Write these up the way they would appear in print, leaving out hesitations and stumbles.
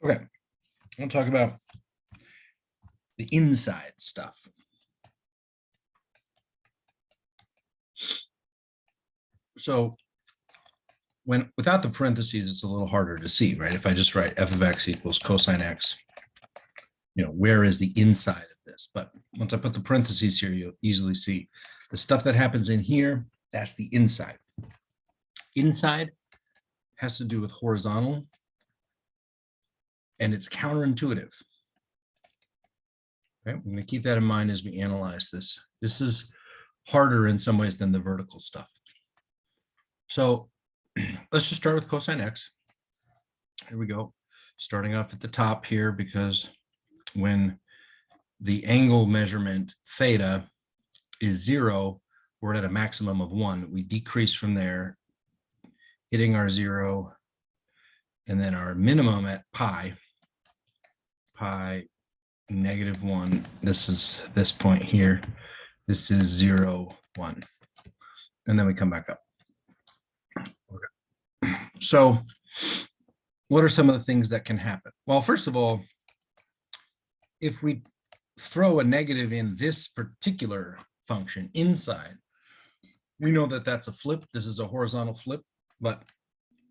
Okay, I want to talk about the inside stuff. So without the parentheses, it's a little harder to see, right? If I just write f of x equals cosine x, where is the inside of this? But once I put the parentheses here, you'll easily see the stuff that happens in here, that's the inside. Inside has to do with horizontal, and it's counterintuitive. Okay, we're going to keep that in mind as we analyze this. This is harder in some ways than the vertical stuff. So let's just start with cosine x. Here we go. Starting off at the top here, because when the angle measurement theta is 0, we're at a maximum of 1. We decrease from there, hitting our 0, and then our minimum at pi -1. This is this point here. This is 0, 1. And then we come back up. Okay. So what are some of the things that can happen? Well, first of all, if we throw a negative in this particular function inside, we know that that's a flip. This is a horizontal flip. But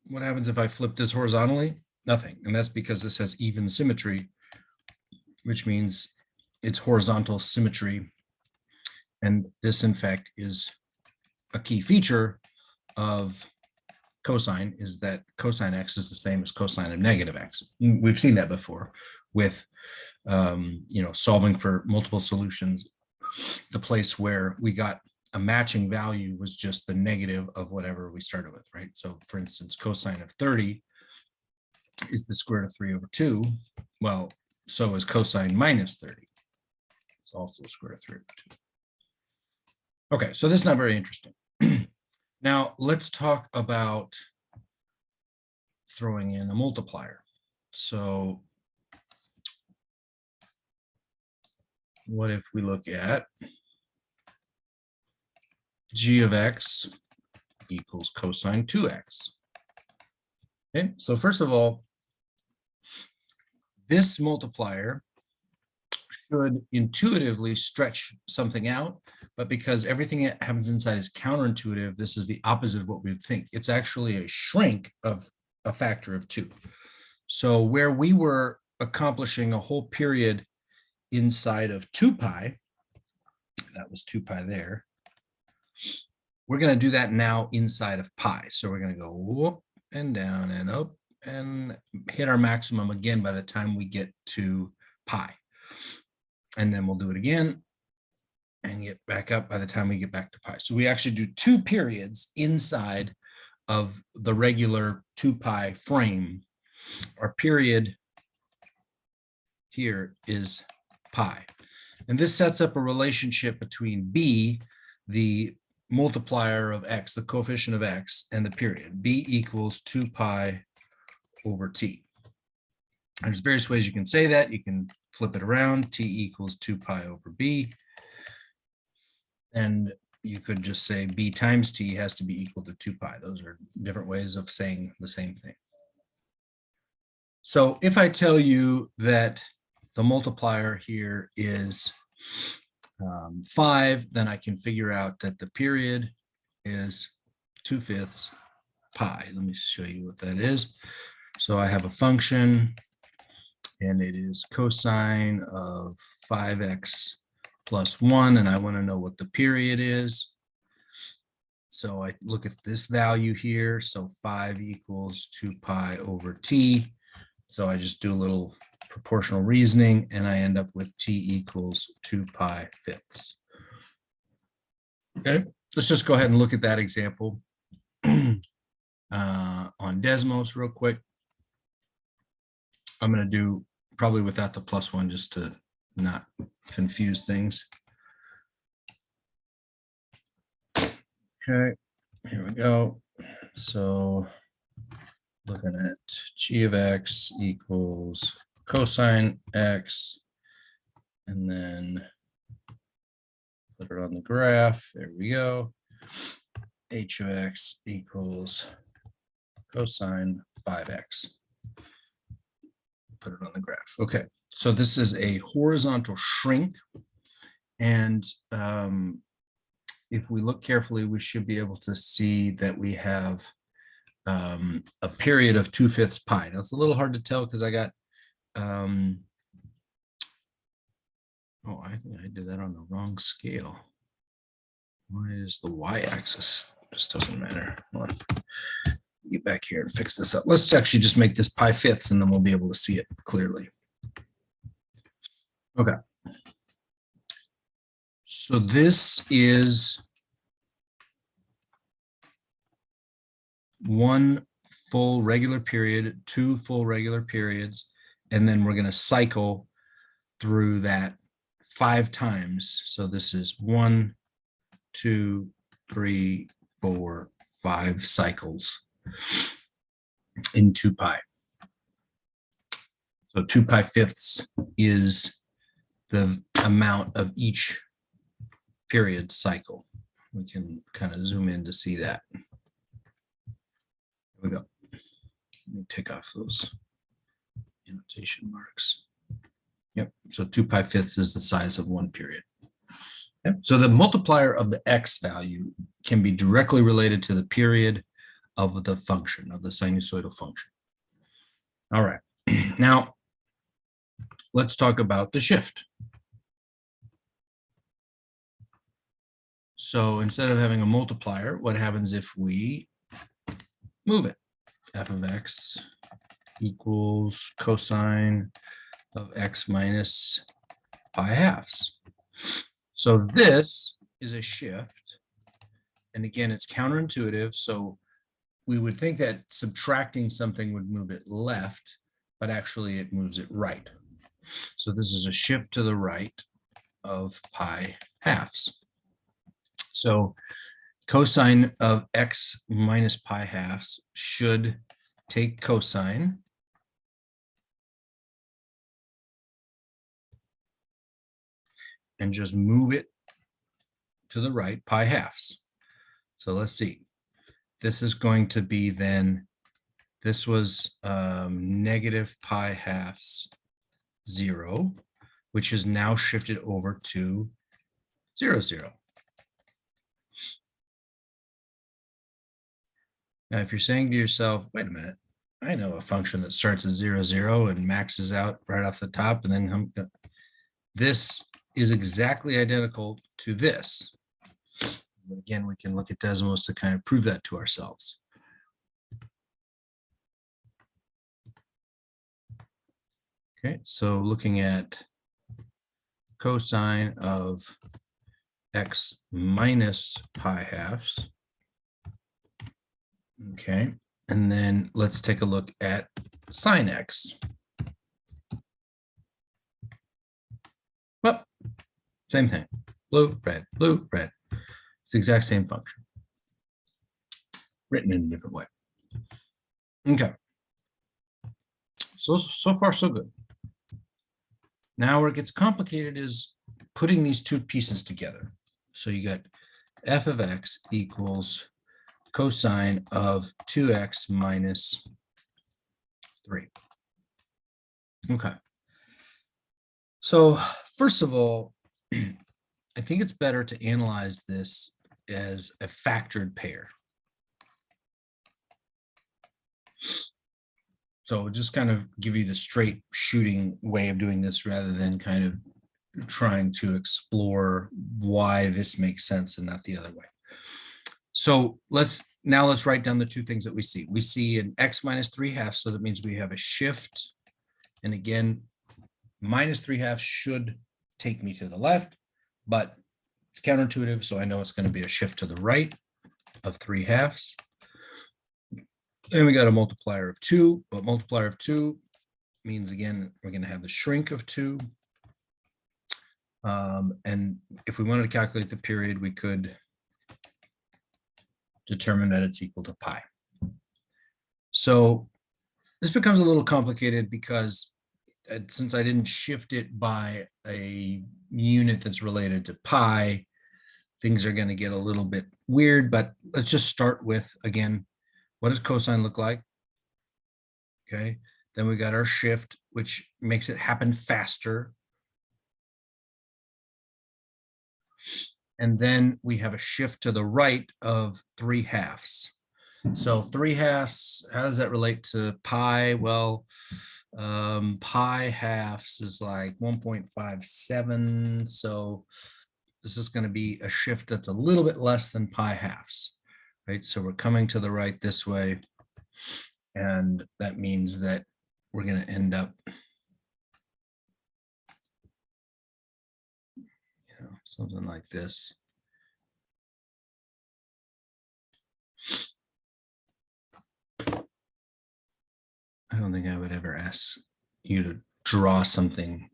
what happens if I flip this horizontally? Nothing. And that's because this has even symmetry, which means it's horizontal symmetry. And this, in fact, is a key feature of cosine, is that cosine x is the same as cosine of negative x. We've seen that before with, solving for multiple solutions. The place where we got a matching value was just the negative of whatever we started with, right? So, for instance, cosine of 30 is the square root of 3 over 2. Well, so is cosine minus 30. It's also square root of 3 over 2. Okay, so this is not very interesting. Now, let's talk about throwing in a multiplier. So what if we look at g of x equals cosine 2x? Okay, so first of all, this multiplier should intuitively stretch something out, but because everything that happens inside is counterintuitive, this is the opposite of what we would think. It's actually a shrink of a factor of 2. So where we were accomplishing a whole period inside of 2 pi, that was 2 pi there, we're going to do that now inside of pi. So we're going to go whoop and down and up and hit our maximum again by the time we get to pi. And then we'll do it again and get back up by the time we get back to pi. So we actually do 2 periods inside of the regular 2 pi frame. Our period here is pi. And this sets up a relationship between b, the multiplier of x, the coefficient of x, and the period. B equals 2 pi over t. There's various ways you can say that. You can flip it around. T equals 2 pi over b. And you could just say b times t has to be equal to 2 pi. Those are different ways of saying the same thing. So if I tell you that the multiplier here is 5, then I can figure out that the period is 2/5 pi. Let me show you what that is. So I have a function, and it is cosine of 5x plus 1, and I want to know what the period is. So I look at this value here. So 5 equals 2 pi over t. So I just do a little proportional reasoning, and I end up with t equals 2 pi fifths. Okay, let's just go ahead and look at that example on Desmos real quick. I'm going to do probably without the plus 1 just to not confuse things. Okay, here we go. So looking at g of x equals cosine x, and then put it on the graph. There we go. H of x equals cosine 5x. put it on the graph. Okay, so this is a horizontal shrink. And if we look carefully, we should be able to see that we have a period of 2/5 pi. Now it's a little hard to tell because I got, oh, I think I did that on the wrong scale. Why is the y-axis? Just doesn't matter. Get back here and fix this up. Let's actually just make this pi fifths and then we'll be able to see it clearly. Okay. So this is one full regular period, 2 full regular periods, and then we're going to cycle through that 5 times. So this is 1, 2, 3, 4, 5 cycles in 2 pi. So 2 pi fifths is the amount of each period cycle. We can kind of zoom in to see that. Here we go. Let me take off those annotation marks. Yep, so 2 pi fifths is the size of one period. Yep. So the multiplier of the x value can be directly related to the period of the function, of the sinusoidal function. All right, now let's talk about the shift. So instead of having a multiplier, what happens if we move it? F of x equals cosine of x minus pi halves. So this is a shift. And again, it's counterintuitive. So we would think that subtracting something would move it left, but actually it moves it right. So this is a shift to the right of pi halves. So cosine of x minus pi halves should take cosine and just move it to the right, pi halves. So let's see. This is going to be then, this was negative pi halves 0, which is now shifted over to 0, 0. Now, if you're saying to yourself, wait a minute, I know a function that starts at 0, 0 and maxes out right off the top, and then this is exactly identical to this. But again, we can look at Desmos to kind of prove that to ourselves. Okay, so looking at cosine of x minus pi halves. Okay, and then let's take a look at sine x. Well, same thing. Blue, red, blue, red. It's the exact same function, written in a different way. Okay. So far, so good. Now where it gets complicated is putting these two pieces together. So you got f of x equals cosine of 2x minus 3. Okay. So first of all, I think it's better to analyze this as a factored pair. So just kind of give you the straight shooting way of doing this rather than kind of trying to explore why this makes sense and not the other way. So let's write down the two things that we see. We see an x minus 3 halves, so that means we have a shift. And again, minus 3 halves should take me to the left, but it's counterintuitive, so I know it's going to be a shift to the right of 3 halves. Then we got a multiplier of 2, but multiplier of 2 means, again, we're going to have the shrink of 2. And if we wanted to calculate the period, we could determine that it's equal to pi. So this becomes a little complicated because since I didn't shift it by a unit that's related to pi, things are going to get a little bit weird, but let's just start with, again, what does cosine look like? Okay, Then we got our shift, which makes it happen faster. And then we have a shift to the right of 3/2. So 3/2, how does that relate to pi? Well, pi halves is like 1.57. So this is going to be a shift that's a little bit less than pi halves, right? So we're coming to the right this way. And that means that we're going to end up, something like this. I don't think I would ever ask you to draw something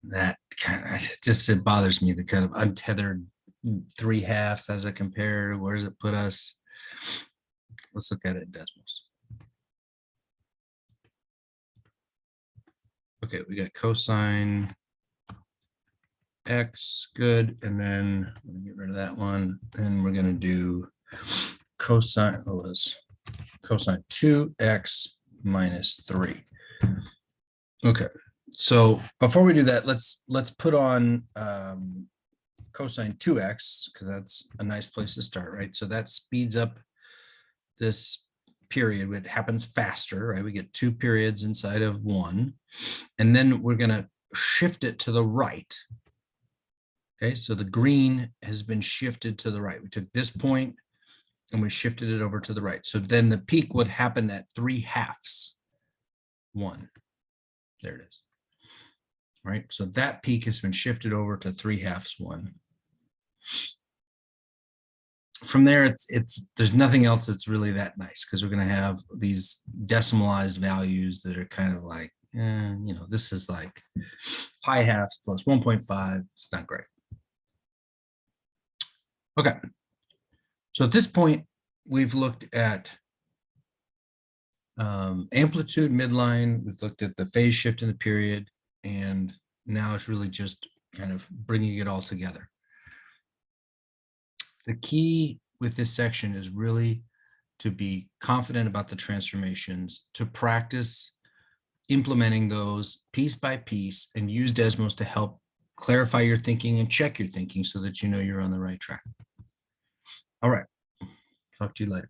that kind of, it bothers me, the kind of untethered 3/2. How does it compare? Where does it put us? Let's look at it in decimals. Okay, we got cosine x, good. And then I'm gonna get rid of that one. And we're gonna do cosine, cosine 2x minus 3. Okay, so before we do that, let's put on cosine 2x, because that's a nice place to start, right? So that speeds up this period. It happens faster, right? We get 2 periods inside of 1, and then we're going to shift it to the right. Okay, so the green has been shifted to the right. We took this point and we shifted it over to the right. So then the peak would happen at 3/2. 1. There it is. All right, so that peak has been shifted over to 3/2. 1. From there, there's nothing else that's really that nice, because we're going to have these decimalized values that are kind of like, this is like pi halves plus 1.5. It's not great. Okay. So at this point, we've looked at amplitude, midline. We've looked at the phase shift in the period, and now it's really just kind of bringing it all together. The key with this section is really to be confident about the transformations, to practice implementing those piece by piece, and use Desmos to help clarify your thinking and check your thinking so that you know you're on the right track. All right. Talk to you later.